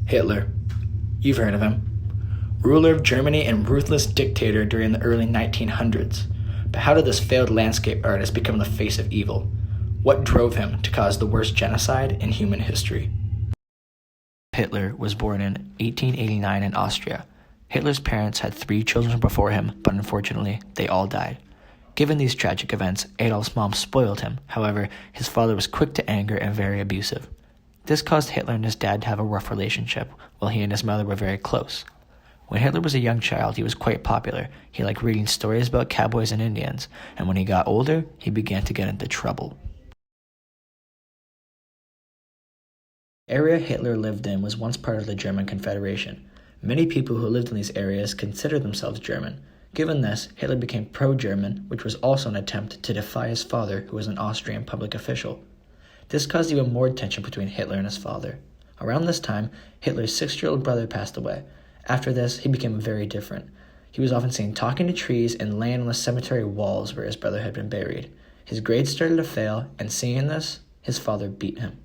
Hitler. You've heard of him. Ruler of Germany and ruthless dictator during the early 1900s. But how did this failed landscape artist become the face of evil? What drove him to cause the worst genocide in human history? Hitler was born in 1889 in Austria. Hitler's parents had 3 children before him, but unfortunately, they all died. Given these tragic events, Adolf's mom spoiled him. However, his father was quick to anger and very abusive. This caused Hitler and his dad to have a rough relationship, while he and his mother were very close. When Hitler was a young child, he was quite popular. He liked reading stories about cowboys and Indians, and when he got older, he began to get into trouble. The area Hitler lived in was once part of the German Confederation. Many people who lived in these areas considered themselves German. Given this, Hitler became pro-German, which was also an attempt to defy his father, who was an Austrian public official. This caused even more tension between Hitler and his father. Around this time, Hitler's 6-year-old brother passed away. After this, he became very different. He was often seen talking to trees and laying on the cemetery walls where his brother had been buried. His grades started to fail, and seeing this, his father beat him.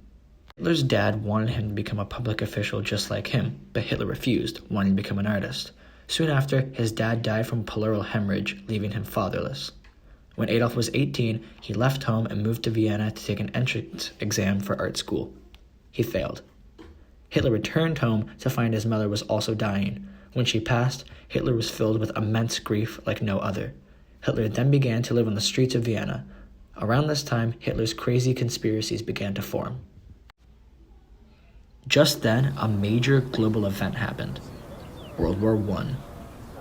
Hitler's dad wanted him to become a public official just like him, but Hitler refused, wanting to become an artist. Soon after, his dad died from pleural hemorrhage, leaving him fatherless. When Adolf was 18, he left home and moved to Vienna to take an entrance exam for art school. He failed. Hitler returned home to find his mother was also dying. When she passed, Hitler was filled with immense grief like no other. Hitler then began to live on the streets of Vienna. Around this time, Hitler's crazy conspiracies began to form. Just then, a major global event happened. World War I.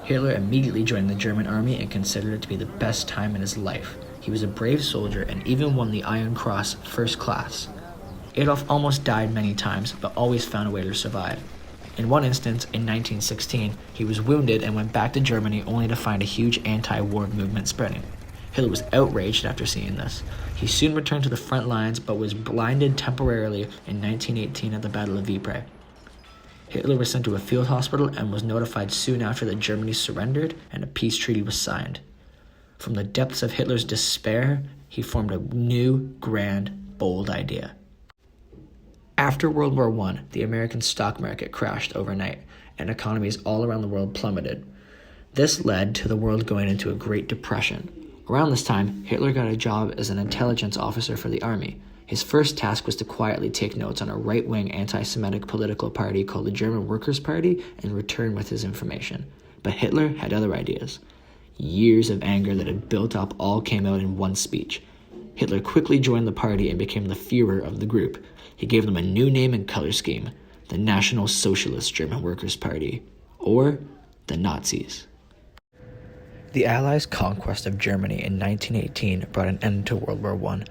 Hitler immediately joined the German army and considered it to be the best time in his life. He was a brave soldier and even won the Iron Cross first class. Adolf almost died many times, but always found a way to survive. In one instance, in 1916, he was wounded and went back to Germany only to find a huge anti-war movement spreading. Hitler was outraged after seeing this. He soon returned to the front lines, but was blinded temporarily in 1918 at the Battle of Ypres. Hitler was sent to a field hospital and was notified soon after that Germany surrendered and a peace treaty was signed. From the depths of Hitler's despair, he formed a new, grand, bold idea. After World War I, the American stock market crashed overnight, and economies all around the world plummeted. This led to the world going into a Great Depression. Around this time, Hitler got a job as an intelligence officer for the army. His first task was to quietly take notes on a right-wing anti-Semitic political party called the German Workers' Party and return with his information. But Hitler had other ideas. Years of anger that had built up all came out in one speech. Hitler quickly joined the party and became the Führer of the group. He gave them a new name and color scheme, the National Socialist German Workers' Party, or the Nazis. The Allies' conquest of Germany in 1918 brought an end to World War I.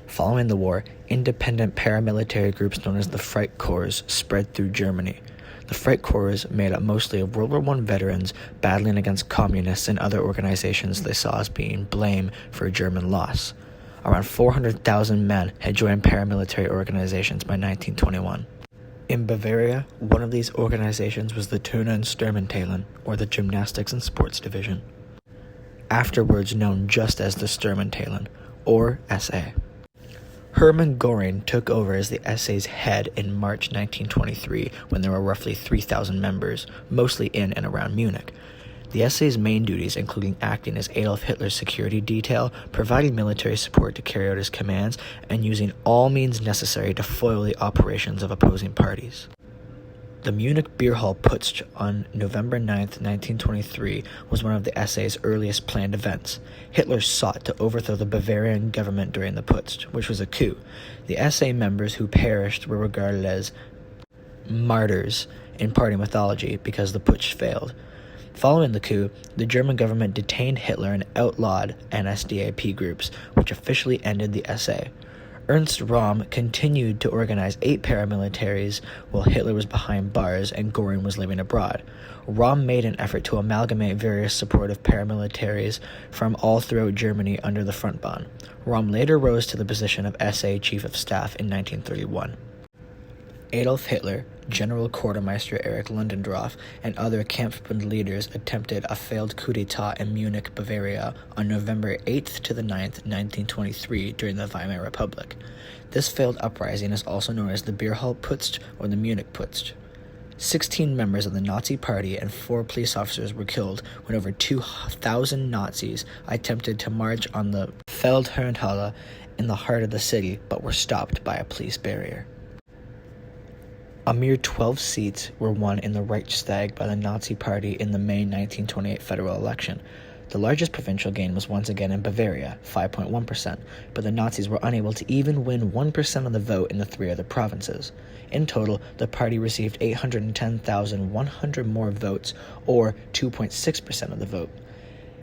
Following the war, independent paramilitary groups known as the Freikorps spread through Germany. The Freikorps made up mostly of World War I veterans battling against communists and other organizations they saw as being blamed for German loss. Around 400,000 men had joined paramilitary organizations by 1921. In Bavaria, one of these organizations was the Turner and Sturmentalen, or the Gymnastics and Sports Division, afterwards known just as the Sturmentalen, or SA. Hermann Göring took over as the SA's head in March 1923 when there were roughly 3,000 members, mostly in and around Munich. The SA's main duties including acting as Adolf Hitler's security detail, providing military support to carry out his commands, and using all means necessary to foil the operations of opposing parties. The Munich beer hall putsch on November 9, 1923 was one of the SA's earliest planned events. Hitler sought to overthrow the Bavarian government during the putsch, which was a coup. The SA members who perished were regarded as martyrs in party mythology because the putsch failed. Following the coup, the German government detained Hitler and outlawed NSDAP groups, which officially ended the SA. Ernst Röhm continued to organize 8 paramilitaries while Hitler was behind bars and Göring was living abroad. Röhm made an effort to amalgamate various supportive paramilitaries from all throughout Germany under the Front-Bahn. Röhm later rose to the position of SA Chief of Staff in 1931. Adolf Hitler, General Quartermeister Erich Ludendorff, and other Kampfbund leaders attempted a failed coup d'etat in Munich, Bavaria on November 8th to the 9th, 1923 during the Weimar Republic. This failed uprising is also known as the Beer Hall Putsch or the Munich Putsch. 16 members of the Nazi Party and 4 police officers were killed when over 2,000 Nazis attempted to march on the Feldherrnhalle in the heart of the city, but were stopped by a police barrier. A mere 12 seats were won in the Reichstag by the Nazi Party in the May 1928 federal election. The largest provincial gain was once again in Bavaria, 5.1%, but the Nazis were unable to even win 1% of the vote in the 3 other provinces. In total, the party received 810,100 more votes, or 2.6% of the vote.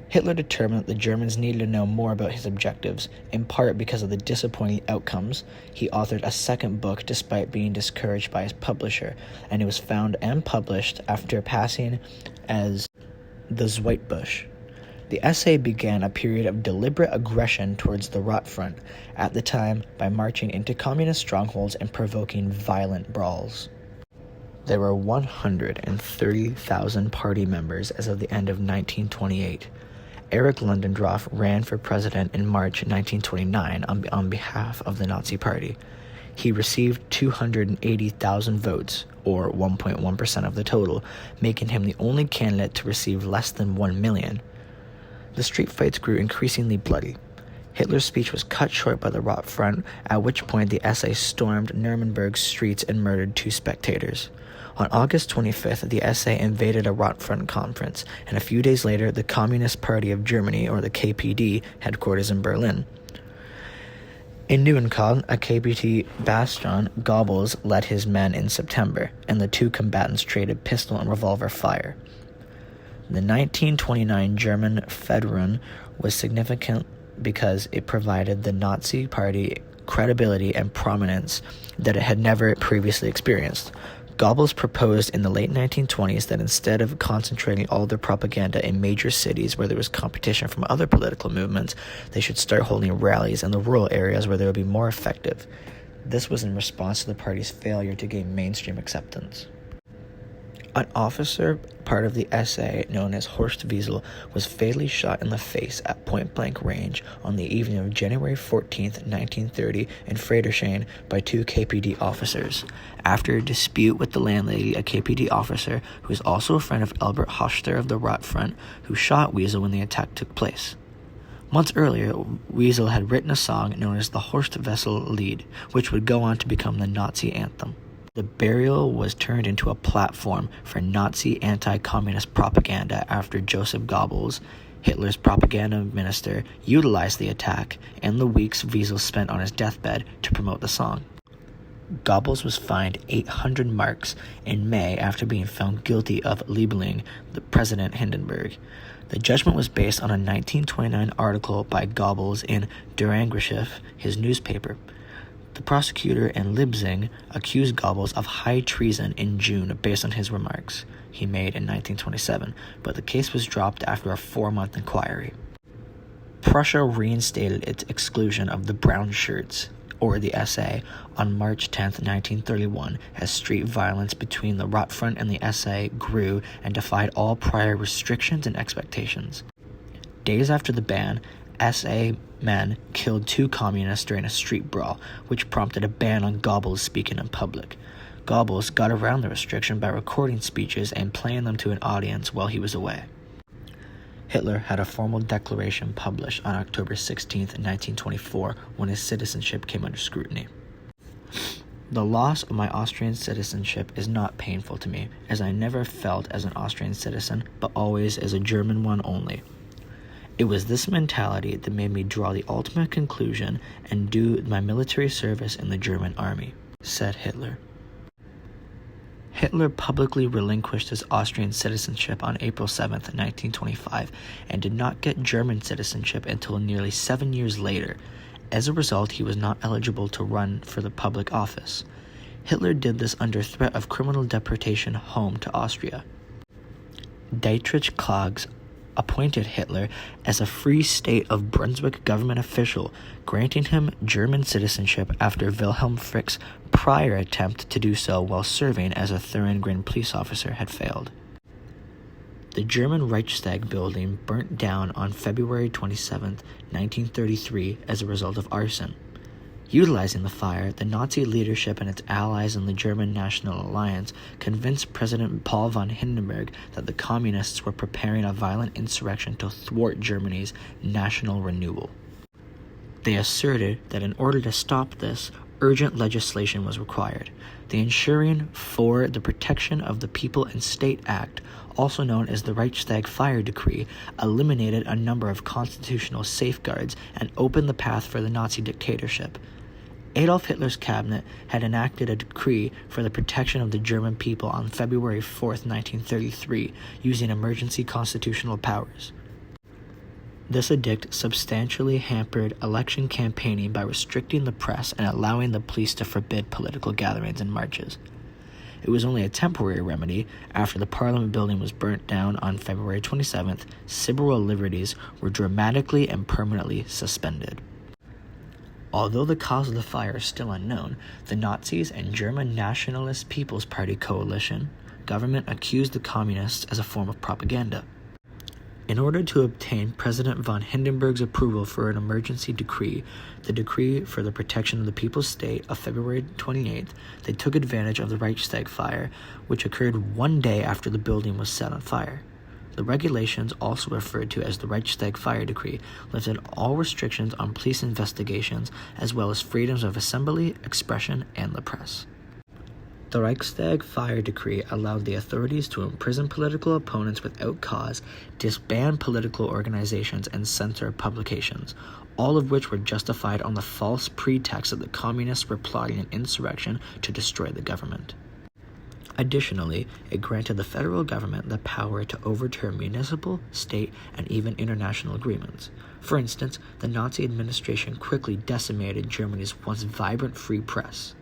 Hitler determined that the Germans needed to know more about his objectives, in part because of the disappointing outcomes. He authored a second book despite being discouraged by his publisher, and it was found and published after passing as the Zweitbusch. The essay began a period of deliberate aggression towards the Rot Front, at the time by marching into communist strongholds and provoking violent brawls. There were 130,000 party members as of the end of 1928. Erich Ludendorff ran for president in March 1929 on behalf of the Nazi Party. He received 280,000 votes, or 1.1% of the total, making him the only candidate to receive less than 1 million. The street fights grew increasingly bloody. Hitler's speech was cut short by the Rot Front, at which point the SA stormed Nuremberg's streets and murdered 2 spectators. On August 25th, the SA invaded a Rot Front conference, and a few days later, the Communist Party of Germany, or the KPD, headquarters in Berlin. In Neuenkamp, a KPD bastion, Goebbels led his men in September, and the 2 combatants traded pistol and revolver fire. The 1929 German Federation was significant because it provided the Nazi Party credibility and prominence that it had never previously experienced. Goebbels proposed in the late 1920s that instead of concentrating all their propaganda in major cities where there was competition from other political movements, they should start holding rallies in the rural areas where they would be more effective. This was in response to the party's failure to gain mainstream acceptance. An officer, part of the SA, known as Horst Wiezel, was fatally shot in the face at point-blank range on the evening of January 14, 1930, in Friedrichshain by 2 KPD officers. After a dispute with the landlady, a KPD officer, who was also a friend of Albert Hoster of the Rot Front, who shot Wiezel when the attack took place. Months earlier, Wiezel had written a song known as the Horst Wessel Lied, which would go on to become the Nazi anthem. The burial was turned into a platform for Nazi anti-communist propaganda after Joseph Goebbels, Hitler's propaganda minister, utilized the attack and the weeks Wiezel spent on his deathbed to promote the song. Goebbels was fined 800 marks in May after being found guilty of libeling the President Hindenburg. The judgment was based on a 1929 article by Goebbels in Der Angriff, his newspaper. The prosecutor in Leipzig accused Goebbels of high treason in June based on his remarks he made in 1927, but the case was dropped after a 4-month inquiry. Prussia reinstated its exclusion of the brown shirts, or the SA, on March 10, 1931, as street violence between the Rot Front and the SA grew and defied all prior restrictions and expectations. Days after the ban, SA men killed 2 communists during a street brawl, which prompted a ban on Goebbels speaking in public. Goebbels got around the restriction by recording speeches and playing them to an audience while he was away. Hitler had a formal declaration published on October 16, 1924, when his citizenship came under scrutiny. The loss of my Austrian citizenship is not painful to me, as I never felt as an Austrian citizen, but always as a German one only. It was this mentality that made me draw the ultimate conclusion and do my military service in the German army, said Hitler. Hitler publicly relinquished his Austrian citizenship on April 7, 1925, and did not get German citizenship until nearly 7 years later. As a result, he was not eligible to run for the public office. Hitler did this under threat of criminal deportation home to Austria. Dietrich Klage appointed Hitler as a Free State of Brunswick government official, granting him German citizenship after Wilhelm Frick's prior attempt to do so while serving as a Thuringen police officer had failed. The German Reichstag building burnt down on February 27, 1933, as a result of arson. Utilizing the fire, the Nazi leadership and its allies in the German National Alliance convinced President Paul von Hindenburg that the communists were preparing a violent insurrection to thwart Germany's national renewal. They asserted that in order to stop this, urgent legislation was required. The Ensuring for the Protection of the People and State Act, also known as the Reichstag Fire Decree, eliminated a number of constitutional safeguards and opened the path for the Nazi dictatorship. Adolf Hitler's cabinet had enacted a decree for the protection of the German people on February 4, 1933, using emergency constitutional powers. This edict substantially hampered election campaigning by restricting the press and allowing the police to forbid political gatherings and marches. It was only a temporary remedy. After the Parliament building was burnt down on February 27th, civil liberties were dramatically and permanently suspended. Although the cause of the fire is still unknown, the Nazis and German Nationalist People's Party coalition government accused the communists as a form of propaganda. In order to obtain President von Hindenburg's approval for an emergency decree, the Decree for the Protection of the People's State of February 28th, they took advantage of the Reichstag fire, which occurred one day after the building was set on fire. The regulations, also referred to as the Reichstag Fire Decree, lifted all restrictions on police investigations as well as freedoms of assembly, expression, and the press. The Reichstag Fire Decree allowed the authorities to imprison political opponents without cause, disband political organizations, and censor publications, all of which were justified on the false pretext that the communists were plotting an insurrection to destroy the government. Additionally, it granted the federal government the power to overturn municipal, state, and even international agreements. For instance, the Nazi administration quickly decimated Germany's once vibrant free press.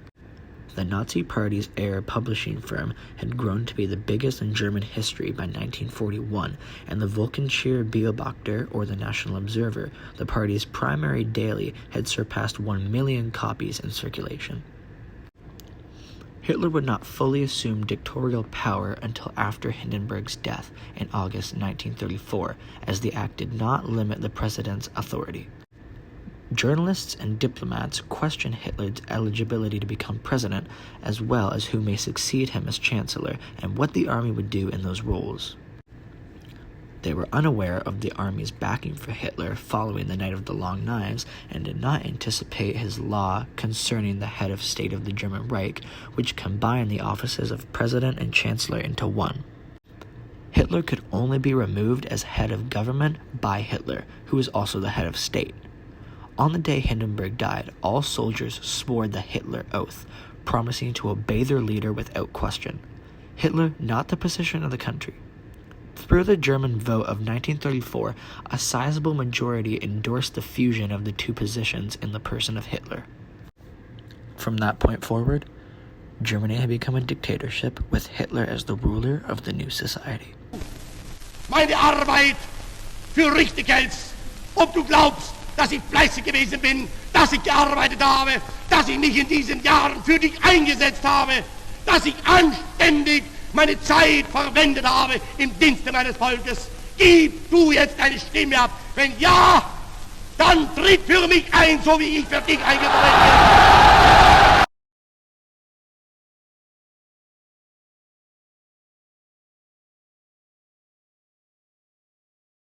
The Nazi Party's heir publishing firm had grown to be the biggest in German history by 1941, and the Volkenscher Beobachter, or the National Observer, the party's primary daily, had surpassed 1 million copies in circulation. Hitler would not fully assume dictatorial power until after Hindenburg's death in August 1934, as the act did not limit the president's authority. Journalists and diplomats questioned Hitler's eligibility to become president, as well as who may succeed him as chancellor and what the army would do in those roles. They were unaware of the army's backing for Hitler following the Night of the Long Knives and did not anticipate his law concerning the head of state of the German Reich, which combined the offices of president and chancellor into one. Hitler could only be removed as head of government by Hitler, who was also the head of state. On the day Hindenburg died, all soldiers swore the Hitler Oath, promising to obey their leader without question. Hitler, not the position of the country. Through the German vote of 1934, a sizable majority endorsed the fusion of the two positions in the person of Hitler. From that point forward, Germany had become a dictatorship with Hitler as the ruler of the new society. Meine Arbeit für richtig hältst, ob du glaubst, dass ich fleißig gewesen bin, dass ich gearbeitet habe, dass ich mich in diesen Jahren für dich eingesetzt habe, dass ich anständig meine Zeit verwendet habe im Dienste meines Volkes. Gib du jetzt deine Stimme ab. Wenn ja, dann tritt für mich ein, so wie ich für dich eingetreten bin.